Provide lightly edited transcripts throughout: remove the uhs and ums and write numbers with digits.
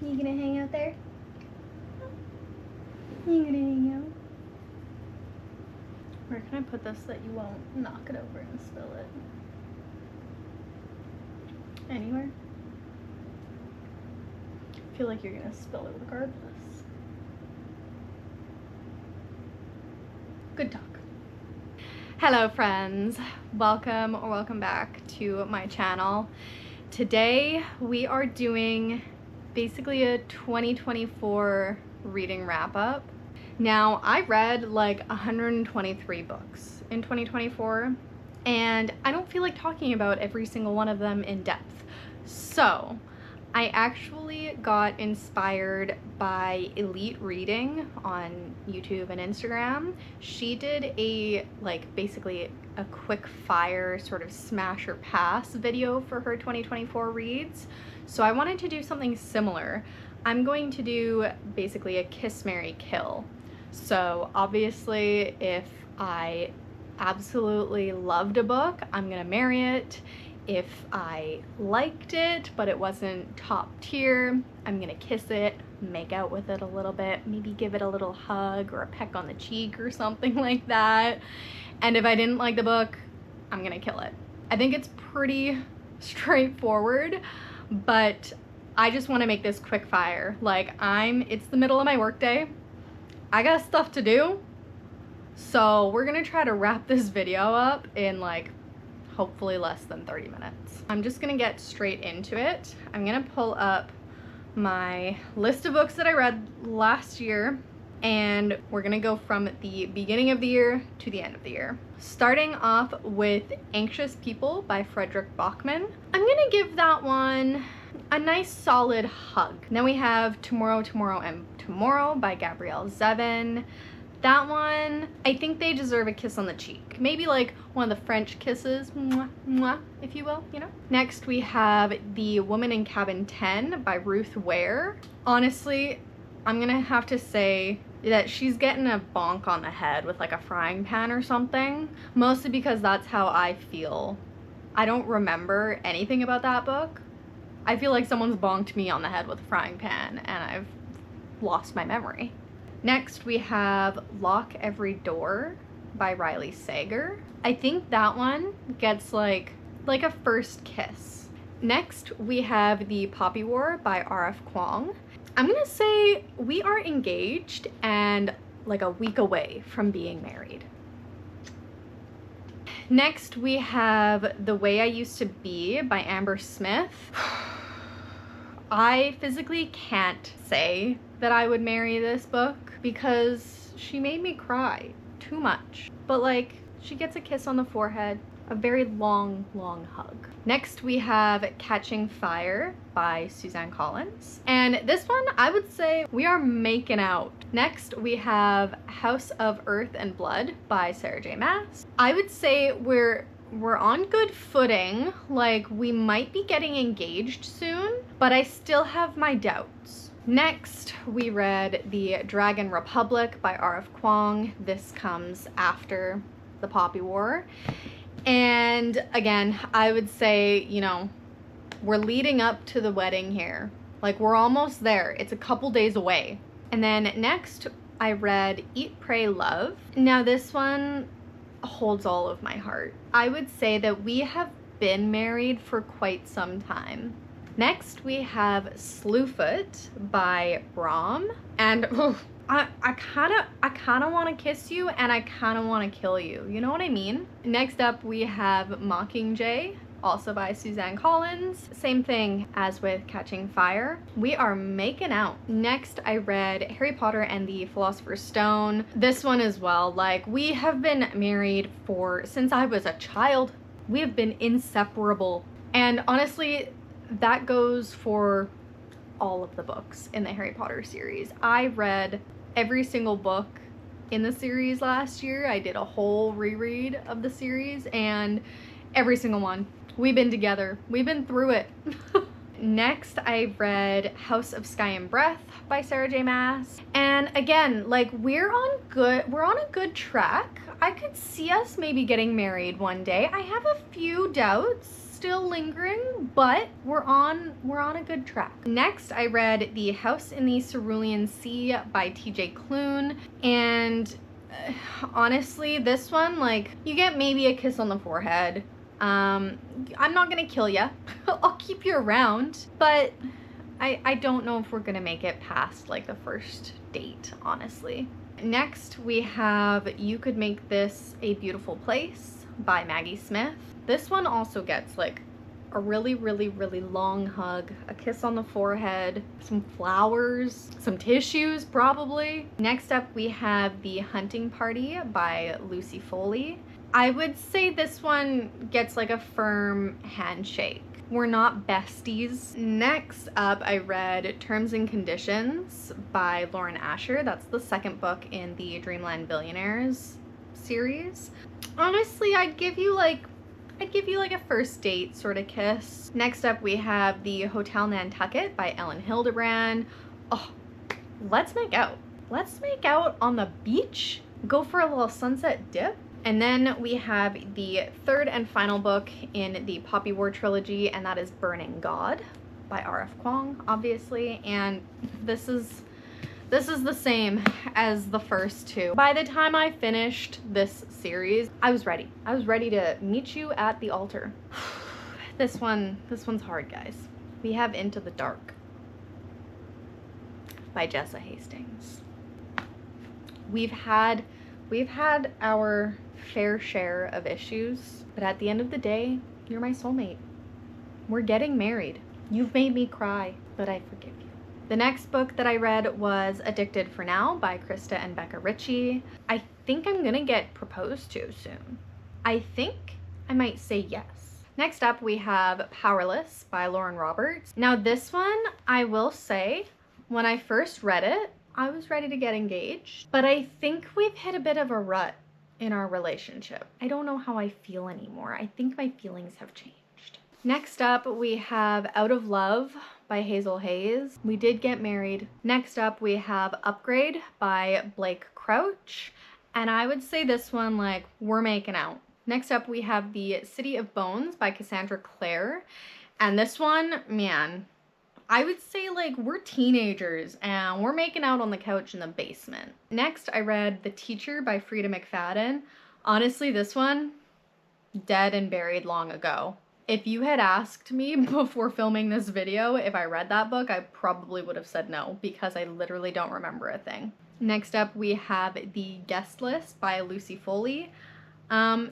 You gonna hang out there? You gonna hang out? Where can I put this that you won't knock it over and spill it? Anywhere? I feel like you're gonna spill it regardless. Good talk. Hello friends, welcome or welcome back to my channel. Today we are doing basically a 2024 reading wrap up. Now I read like 123 books in 2024 and I don't feel like talking about every single one of them in depth. So I actually got inspired by Elite Reading on YouTube and Instagram. She did a basically a quick fire sort of smash or pass video for her 2024 reads. So I wanted to do something similar. I'm going to do basically a kiss, marry, kill. So obviously if I absolutely loved a book, I'm gonna marry it. If I liked it, but it wasn't top tier, I'm gonna kiss it, make out with it a little bit, maybe give it a little hug or a peck on the cheek or something like that. And if I didn't like the book, I'm gonna kill it. I think it's pretty straightforward, but I just wanna make this quick fire. It's the middle of my workday. I got stuff to do. So we're gonna try to wrap this video up in hopefully less than 30 minutes. I'm just gonna get straight into it. I'm gonna pull up my list of books that I read last year and we're gonna go from the beginning of the year to the end of the year. Starting off with Anxious People by Fredrik Backman. I'm gonna give that one a nice solid hug. Then we have Tomorrow, Tomorrow, and Tomorrow by Gabrielle Zevin. That one, I think they deserve a kiss on the cheek. Maybe like one of the French kisses, mwah, mwah, if you will, you know? Next, we have The Woman in Cabin 10 by Ruth Ware. Honestly, I'm gonna have to say that she's getting a bonk on the head with like a frying pan or something, mostly because that's how I feel. I don't remember anything about that book. I feel like someone's bonked me on the head with a frying pan and I've lost my memory. Next, we have Lock Every Door by Riley Sager. I think that one gets like a first kiss. Next, we have The Poppy War by R.F. Kuang. I'm gonna say we are engaged and like a week away from being married. Next, we have The Way I Used to Be by Amber Smith. I physically can't say that I would marry this book because she made me cry too much. But like, she gets a kiss on the forehead, a very long, long hug. Next, we have Catching Fire by Suzanne Collins. And this one, I would say we are making out. Next, we have House of Earth and Blood by Sarah J. Maas. I would say we're on good footing. Like, we might be getting engaged soon, but I still have my doubts. Next, we read The Dragon Republic by R.F. Kuang. This comes after The Poppy War. And again, I would say, you know, we're leading up to the wedding here. Like, we're almost there. It's a couple days away. And then next, I read Eat, Pray, Love. Now this one holds all of my heart. I would say that we have been married for quite some time. Next, we have Slewfoot by Brahm. And I kind of want to kiss you and I kind of want to kill you. You know what I mean? Next up, we have Mockingjay, also by Suzanne Collins. Same thing as with Catching Fire. We are making out. Next, I read Harry Potter and the Philosopher's Stone. This one as well. Like, we have been married since I was a child. We have been inseparable. And honestly, that goes for all of the books in the Harry Potter series. I read every single book in the series last year. I did a whole reread of the series and every single one. We've been together. We've been through it. Next, I read House of Sky and Breath by Sarah J. Maas. And again, like, we're on a good track. I could see us maybe getting married one day. I have a few doubts still lingering, but we're on a good track. Next, I read The House in the Cerulean Sea by TJ Klune, and honestly, this one, like, you get maybe a kiss on the forehead. I'm not gonna kill you. I'll keep you around, but I don't know if we're gonna make it past like the first date, honestly. Next, we have You Could Make This a Beautiful Place by Maggie Smith. This one also gets like a really, really, really long hug, a kiss on the forehead, some flowers, some tissues probably. Next up, we have The Hunting Party by Lucy Foley. I would say this one gets like a firm handshake. We're not besties. Next up, I read Terms and Conditions by Lauren Asher. That's the second book in the Dreamland Billionaires series. Honestly, I'd give you like a first date sort of kiss. Next up, we have The Hotel Nantucket by Ellen Hildebrand. Oh, let's make out. Let's make out on the beach. Go for a little sunset dip. And then we have the third and final book in the Poppy War trilogy, and that is Burning God by R.F. Kuang, obviously. And this is the same as the first two. By the time I finished this series, I was ready. I was ready to meet you at the altar. This one's hard, guys. We have Into the Dark by Jessa Hastings. We've had our fair share of issues, but at the end of the day, you're my soulmate. We're getting married. You've made me cry, but I forgive you. The next book that I read was Addicted for Now by Krista and Becca Ritchie. I think I'm gonna get proposed to soon. I think I might say yes. Next up, we have Powerless by Lauren Roberts. Now this one, I will say, when I first read it, I was ready to get engaged, but I think we've hit a bit of a rut in our relationship. I don't know how I feel anymore. I think my feelings have changed. Next up, we have Out of Love by Hazel Hayes. We did get married. Next up, we have Upgrade by Blake Crouch. And I would say this one, like, we're making out. Next up, we have The City of Bones by Cassandra Clare. And this one, man, I would say like we're teenagers and we're making out on the couch in the basement. Next, I read The Teacher by Frida McFadden. Honestly, this one, dead and buried long ago. If you had asked me before filming this video if I read that book, I probably would have said no because I literally don't remember a thing. Next up, we have The Guest List by Lucy Foley.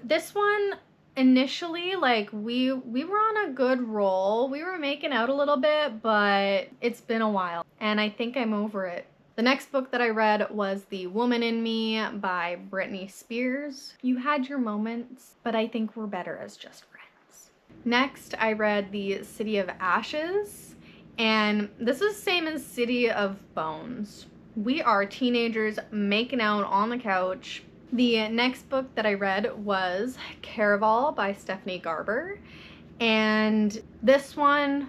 This one, initially, like, we were on a good roll. We were making out a little bit, but it's been a while, and I think I'm over it. The next book that I read was The Woman in Me by Britney Spears. You had your moments, but I think we're better as just friends. Next, I read The City of Ashes, and this is the same as City of Bones. We are teenagers making out on the couch. The next book that I read was Caraval by Stephanie Garber. And this one,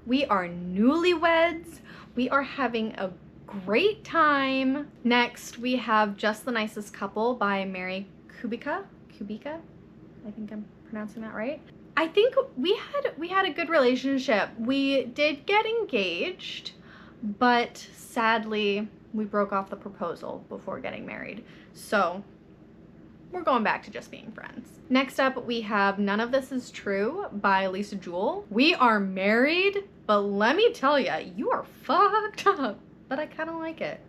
we are newlyweds. We are having a great time. Next, we have Just the Nicest Couple by Mary Kubica. I think I'm pronouncing that right. I think we had a good relationship. We did get engaged, but sadly, we broke off the proposal before getting married. So we're going back to just being friends. Next up, we have None of This Is True by Lisa Jewell. We are married, but let me tell you, you are fucked up, but I kind of like it.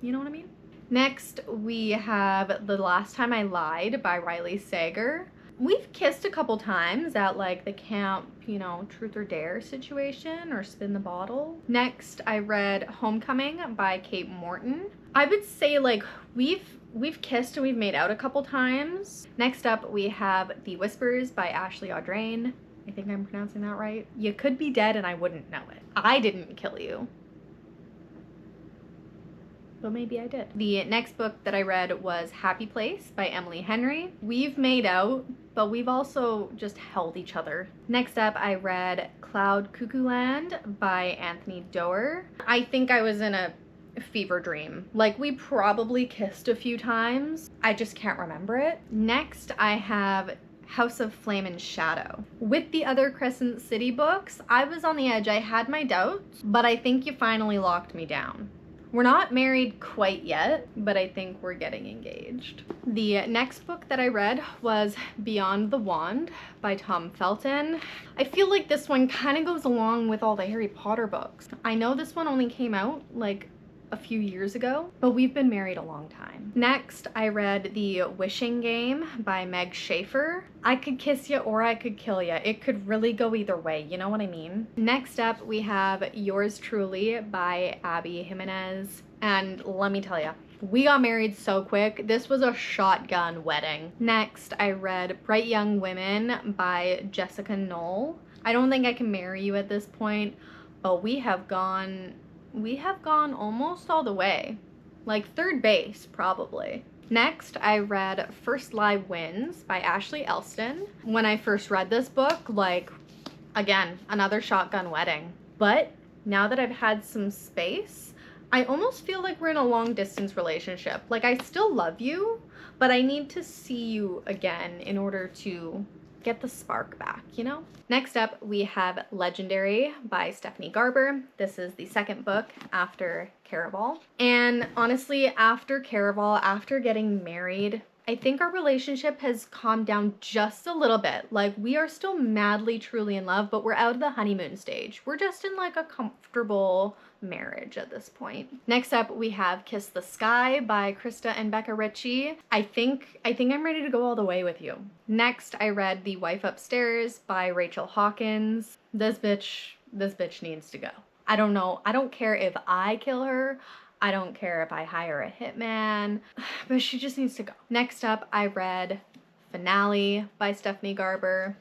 You know what I mean? Next, we have The Last Time I Lied by Riley Sager. We've kissed a couple times at like the camp, you know, truth or dare situation or spin the bottle. Next, I read Homecoming by Kate Morton. I would say like we've kissed and we've made out a couple times. Next up, we have The Whispers by Ashley Audrain. I think I'm pronouncing that right. You could be dead and I wouldn't know it. I didn't kill you, but maybe I did. The next book that I read was Happy Place by Emily Henry. We've made out, but we've also just held each other. Next up, I read Cloud Cuckoo Land by Anthony Doerr. I think I was in a fever dream. Like, we probably kissed a few times. I just can't remember it. Next, I have House of Flame and Shadow. With the other Crescent City books, I was on the edge. I had my doubts, but I think you finally locked me down. We're not married quite yet, but I think we're getting engaged. The next book that I read was Beyond the Wand by Tom Felton. I feel like this one kind of goes along with all the Harry Potter books. I know this one only came out like a few years ago, but we've been married a long time. Next, I read The Wishing Game by Meg Schaefer. I could kiss you or I could kill you. It could really go either way, you know what I mean? Next up, we have Yours Truly by Abby Jimenez. And let me tell you, we got married so quick. This was a shotgun wedding. Next, I read Bright Young Women by Jessica Knoll. I don't think I can marry you at this point, but we have gone almost all the way. Like third base, probably. Next, I read First Live Wins by Ashley Elston. When I first read this book, like, again, another shotgun wedding. But now that I've had some space, I almost feel like we're in a long distance relationship. Like, I still love you, but I need to see you again in order to get the spark back, you know? Next up, we have Legendary by Stephanie Garber. This is the second book after Caraval. And honestly, after Caraval, after getting married, I think our relationship has calmed down just a little bit. Like, we are still madly, truly in love, but we're out of the honeymoon stage. We're just in like a comfortable marriage at this point. Next up, we have Kiss the Sky by Krista and Becca Ritchie. I think I'm ready to go all the way with you. Next, I read The Wife Upstairs by Rachel Hawkins. This bitch needs to go. I don't know. I don't care if I kill her. I don't care if I hire a hitman, but she just needs to go. Next up, I read Finale by Stephanie Garber.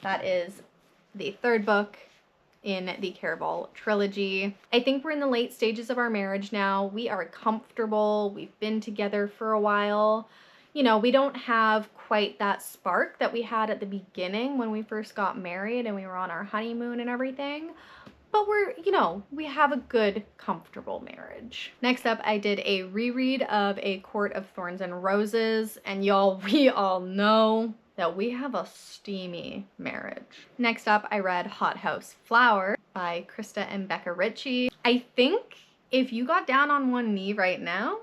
That is the third book in the Caraval trilogy. I think we're in the late stages of our marriage now. We are comfortable. We've been together for a while. You know, we don't have quite that spark that we had at the beginning when we first got married and we were on our honeymoon and everything. But we're, you know, we have a good, comfortable marriage. Next up, I did a reread of A Court of Thorns and Roses, and y'all, we all know that we have a steamy marriage. Next up, I read Hothouse Flower by Krista and Becca Ritchie. I think if you got down on one knee right now,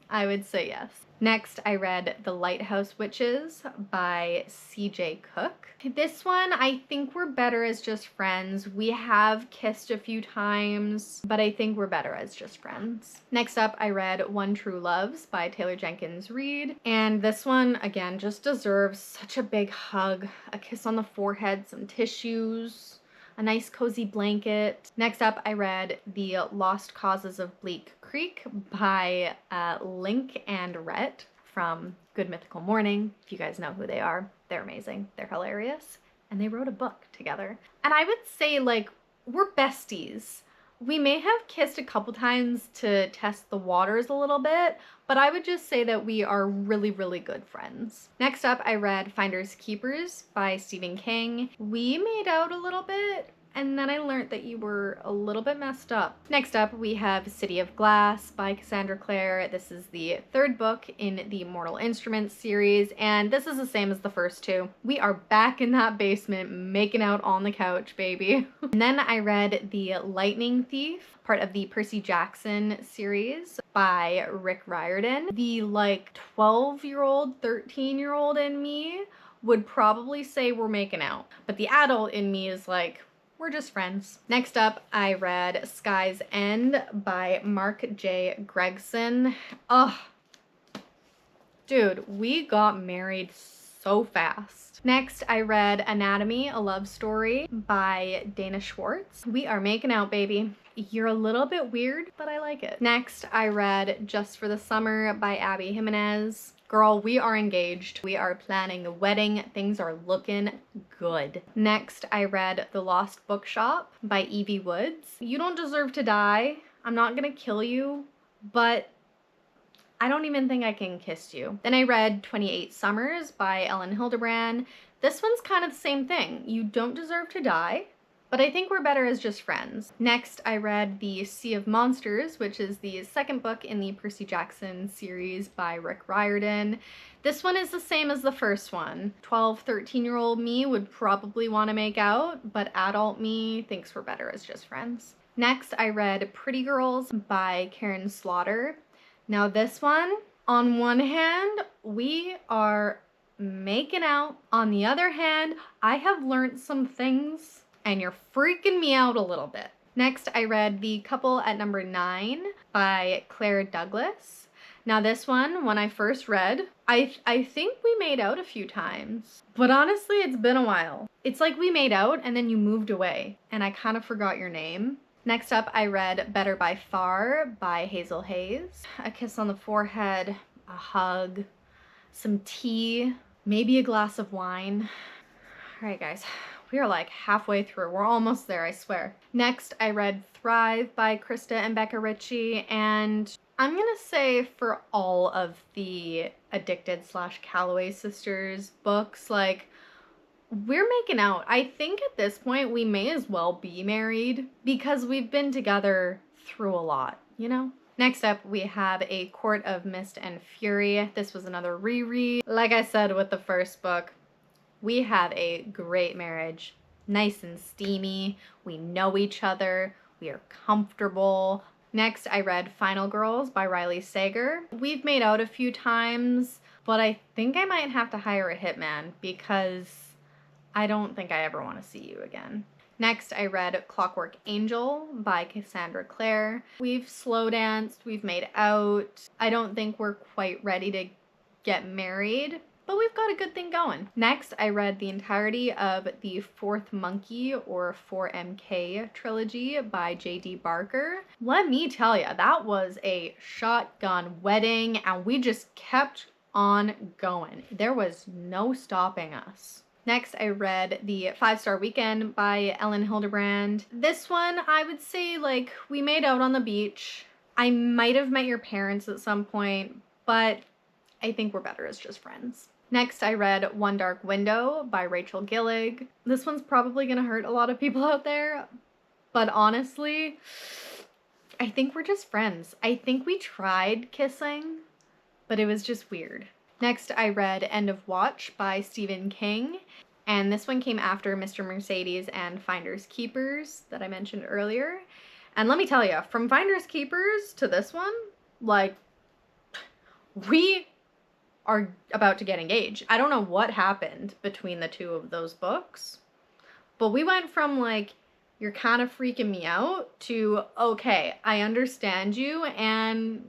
I would say yes. Next, I read The Lighthouse Witches by C.J. Cook. This one, I think we're better as just friends. We have kissed a few times, but I think we're better as just friends. Next up, I read One True Loves by Taylor Jenkins Reid. And this one, again, just deserves such a big hug, a kiss on the forehead, some tissues, a nice cozy blanket. Next up, I read The Lost Causes of Bleak Creek by Link and Rhett from Good Mythical Morning. If you guys know who they are, they're amazing. They're hilarious. And they wrote a book together. And I would say, like, we're besties. We may have kissed a couple times to test the waters a little bit, but I would just say that we are really, really good friends. Next up, I read Finders Keepers by Stephen King. We made out a little bit, and then I learned that you were a little bit messed up. Next up, we have City of Glass by Cassandra Clare. This is the third book in the Mortal Instruments series, and this is the same as the first two. We are back in that basement making out on the couch, baby. And then I read The Lightning Thief, part of the Percy Jackson series by Rick Riordan. The like 12-year-old, 13-year-old in me would probably say we're making out, but the adult in me is like, we're just friends. Next up, I read Sky's End by Mark J. Gregson. Ugh. Dude, we got married so fast. Next, I read Anatomy, a Love Story by Dana Schwartz. We are making out, baby. You're a little bit weird, but I like it. Next, I read Just for the Summer by Abby Jimenez. Girl, we are engaged. We are planning a wedding. Things are looking good. Next, I read The Lost Bookshop by Evie Woods. You don't deserve to die. I'm not gonna kill you, but I don't even think I can kiss you. Then I read 28 Summers by Ellen Hildebrand. This one's kind of the same thing. You don't deserve to die, but but I think we're better as just friends. Next, I read The Sea of Monsters, which is the second book in the Percy Jackson series by Rick Riordan. This one is the same as the first one. 12, 13-year-old me would probably want to make out, but adult me thinks we're better as just friends. Next, I read Pretty Girls by Karen Slaughter. Now this one, on one hand, we are making out. On the other hand, I have learned some things and you're freaking me out a little bit. Next, I read The Couple at Number 9 by Claire Douglas. Now this one, when I first read, I think we made out a few times, but honestly, it's been a while. It's like we made out and then you moved away and I kind of forgot your name. Next up, I read Better by Far by Hazel Hayes. A kiss on the forehead, a hug, some tea, maybe a glass of wine. All right, guys, we are like halfway through. We're almost there, I swear. Next, I read Thrive by Krista and Becca Ritchie, and I'm gonna say for all of the Addicted/Calloway sisters books, like, we're making out. I think at this point we may as well be married because we've been together through a lot, you know? Next up, we have A Court of Mist and Fury. This was another reread. Like I said with the first book, we have a great marriage. Nice and steamy. We know each other. We are comfortable. Next, I read Final Girls by Riley Sager. We've made out a few times, but I think I might have to hire a hitman because I don't think I ever want to see you again. Next, I read Clockwork Angel by Cassandra Clare. We've slow danced, we've made out. I don't think we're quite ready to get married, but we've got a good thing going. Next, I read the entirety of the Fourth Monkey or 4MK trilogy by J.D. Barker. Let me tell you, that was a shotgun wedding and we just kept on going. There was no stopping us. Next, I read The 5-Star Weekend by Ellen Hildebrand. This one, I would say, like, we made out on the beach. I might have met your parents at some point, but I think we're better as just friends. Next, I read One Dark Window by Rachel Gillig. This one's probably gonna hurt a lot of people out there, but honestly, I think we're just friends. I think we tried kissing, but it was just weird. Next, I read End of Watch by Stephen King, and this one came after Mr. Mercedes and Finders Keepers that I mentioned earlier. And let me tell you, from Finders Keepers to this one, like, we are about to get engaged. I don't know what happened between the two of those books, but we went from like, you're kind of freaking me out to, okay, I understand you and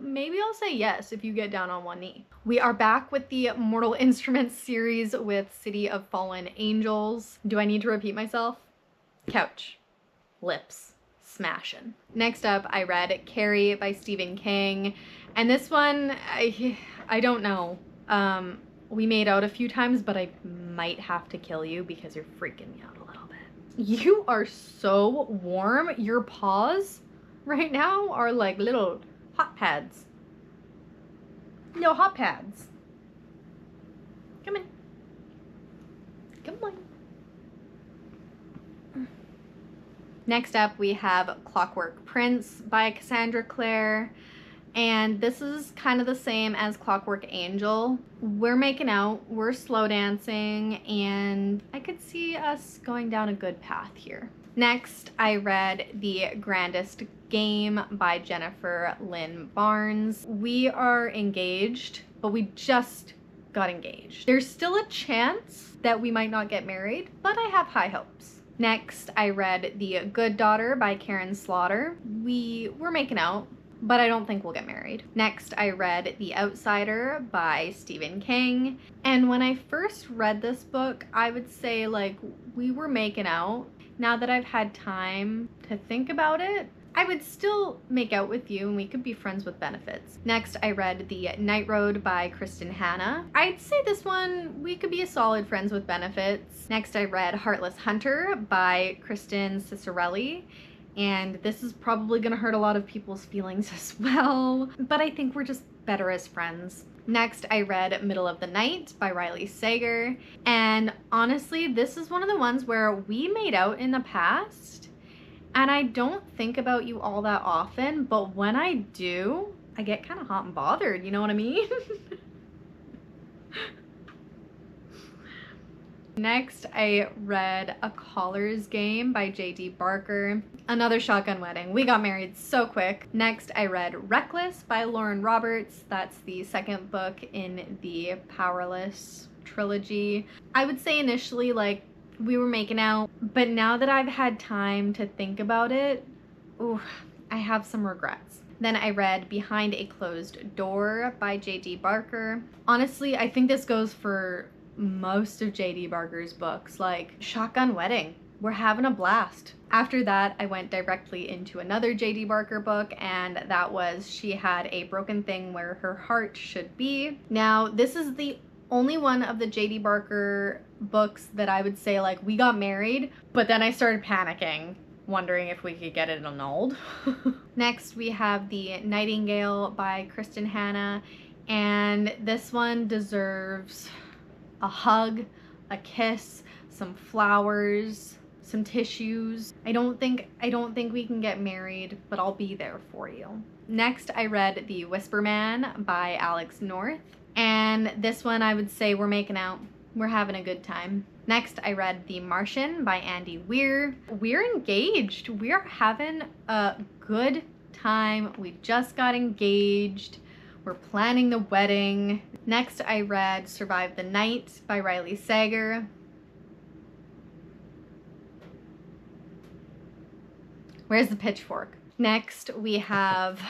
maybe I'll say yes if you get down on one knee. We are back with the Mortal Instruments series with City of Fallen Angels. Do I need to repeat myself? Couch. Lips. Smashin'. Next up, I read Carrie by Stephen King. And this one, I don't know. We made out a few times, but I might have to kill you because you're freaking me out a little bit. You are so warm. Your paws right now are like little hot pads. No hot pads. Come in. Come on. Next up, we have Clockwork Prince by Cassandra Clare. And this is kind of the same as Clockwork Angel. We're making out, we're slow dancing, and I could see us going down a good path here. Next, I read The Grandest Game by Jennifer Lynn Barnes. We are engaged, but we just got engaged. There's still a chance that we might not get married, but I have high hopes. Next, I read The Good Daughter by Karen Slaughter. We're making out, but I don't think we'll get married. Next, I read The Outsider by Stephen King. And when I first read this book, I would say like we were making out. Now that I've had time to think about it, I would still make out with you and we could be friends with benefits. Next, I read The Night Road by Kristen Hanna. I'd say this one, we could be a solid friends with benefits. Next, I read Heartless Hunter by Kristen Cicerelli. And this is probably gonna hurt a lot of people's feelings as well, but I think we're just better as friends. Next, I read Middle of the Night by Riley Sager. And honestly, this is one of the ones where we made out in the past. And I don't think about you all that often, but when I do, I get kind of hot and bothered, you know what I mean? Next, I read A Caller's Game by J.D. Barker. Another shotgun wedding. We got married so quick. Next, I read Reckless by Lauren Roberts. That's the second book in the Powerless trilogy. I would say initially, like, we were making out, but now that I've had time to think about it, ooh, I have some regrets. Then I read Behind a Closed Door by J.D. Barker. Honestly, I think this goes for most of J.D. Barker's books, like Shotgun Wedding. We're having a blast. After that, I went directly into another J.D. Barker book, and that was She Had a Broken Thing Where Her Heart Should Be. Now, this is the only one of the J.D. Barker books that I would say, like, we got married, but then I started panicking, wondering if we could get it annulled. Next, we have The Nightingale by Kristen Hanna, and this one deserves a hug, a kiss, some flowers, some tissues. I don't think we can get married, but I'll be there for you. Next, I read The Whisper Man by Alex North. And this one, I would say we're making out. We're having a good time. Next, I read The Martian by Andy Weir. We're engaged. We're having a good time. We just got engaged. We're planning the wedding. Next, I read Survive the Night by Riley Sager. Where's the pitchfork? Next, we have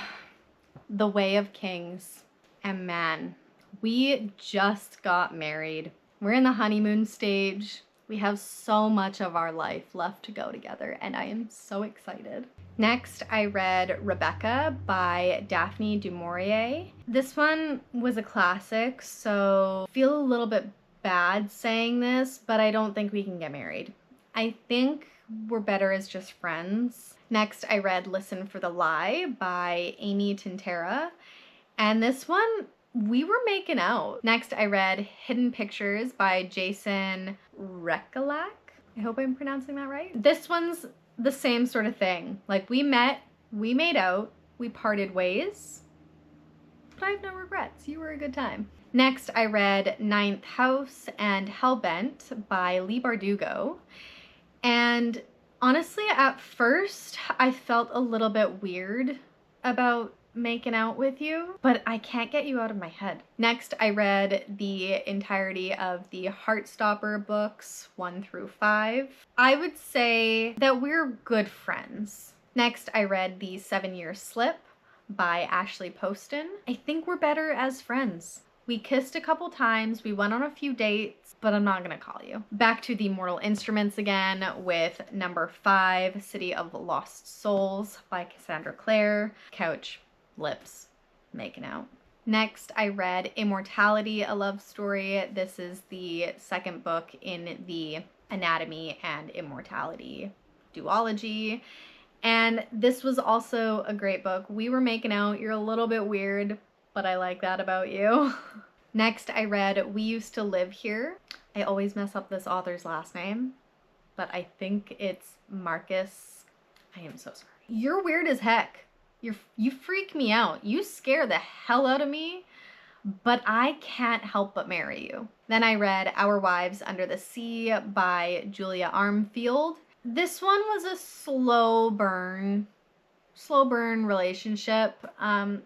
The Way of Kings. And man, we just got married. We're in the honeymoon stage. We have so much of our life left to go together, and I am so excited. Next, I read Rebecca by Daphne du Maurier. This one was a classic, so I feel a little bit bad saying this, but I don't think we can get married. I think we're better as just friends. Next, I read Listen for the Lie by Amy Tintera, and this one, we were making out. Next, I read Hidden Pictures by Jason Rekulak. I hope I'm pronouncing that right. This one's the same sort of thing. Like, we met, we made out, we parted ways, but I have no regrets. You were a good time. Next, I read Ninth House and Hellbent by Leigh Bardugo. And honestly, at first, I felt a little bit weird about making out with you, but I can't get you out of my head. Next, I read the entirety of the Heartstopper books 1 through 5. I would say that we're good friends. Next, I read The 7-Year Slip by Ashley Poston. I think we're better as friends. We kissed a couple times, we went on a few dates, but I'm not gonna call you. Back to the Mortal Instruments again with number 5, City of Lost Souls by Cassandra Clare. Couch, lips, making out. Next, I read Immortality, a Love Story. This is the second book in the Anatomy and Immortality duology. And this was also a great book. We were making out. You're a little bit weird, but I like that about you. Next, I read We Used to Live Here. I always mess up this author's last name, but I think it's Marcus. I am so sorry. You're weird as heck. You freak me out. You scare the hell out of me, but I can't help but marry you. Then I read Our Wives Under the Sea by Julia Armfield. This one was a slow burn relationship.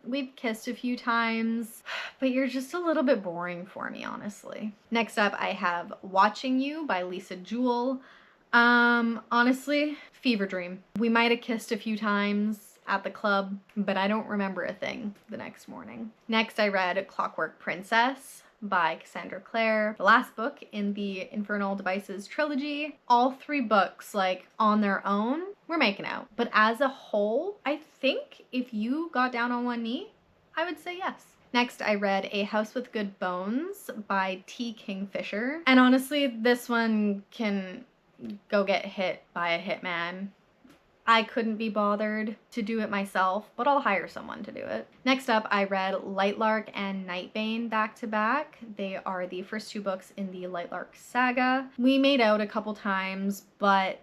We've kissed a few times, but you're just a little bit boring for me, honestly. Next up, I have Watching You by Lisa Jewell. Honestly, fever dream. We might have kissed a few times at the club, but I don't remember a thing the next morning. Next, I read Clockwork Princess by Cassandra Clare, the last book in the Infernal Devices trilogy. All 3 books, like, on their own, we're making out. But as a whole, I think if you got down on one knee, I would say yes. Next, I read A House with Good Bones by T. Kingfisher. And honestly, this one can go get hit by a hitman I couldn't be bothered to do it myself, but I'll hire someone to do it. Next up, I read Lightlark and Nightbane back to back. They are the first 2 books in the Lightlark saga. We made out a couple times, but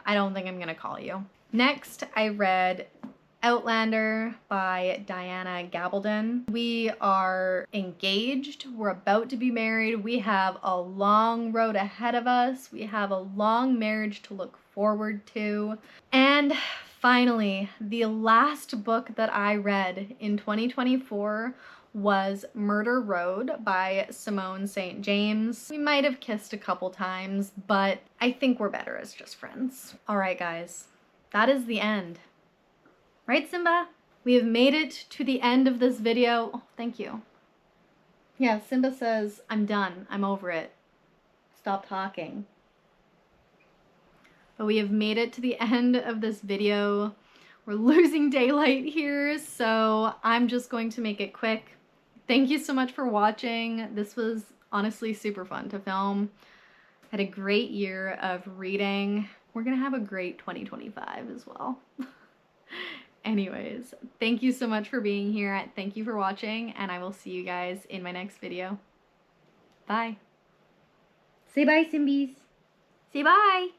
I don't think I'm gonna call you. Next, I read Outlander by Diana Gabaldon. We are engaged. We're about to be married. We have a long road ahead of us. We have a long marriage to look forward to. And finally, the last book that I read in 2024 was Murder Road by Simone St. James. We might have kissed a couple times, but I think we're better as just friends. All right, guys, that is the end. Right, Simba? We have made it to the end of this video. Oh, thank you. Yeah, Simba says, I'm done. I'm over it. Stop talking. But we have made it to the end of this video. We're losing daylight here, so I'm just going to make it quick. Thank you so much for watching. This was honestly super fun to film. Had a great year of reading. We're gonna have a great 2025 as well. Anyways, thank you so much for being here. Thank you for watching, and I will see you guys in my next video. Bye. Say bye, Simbies. Say bye.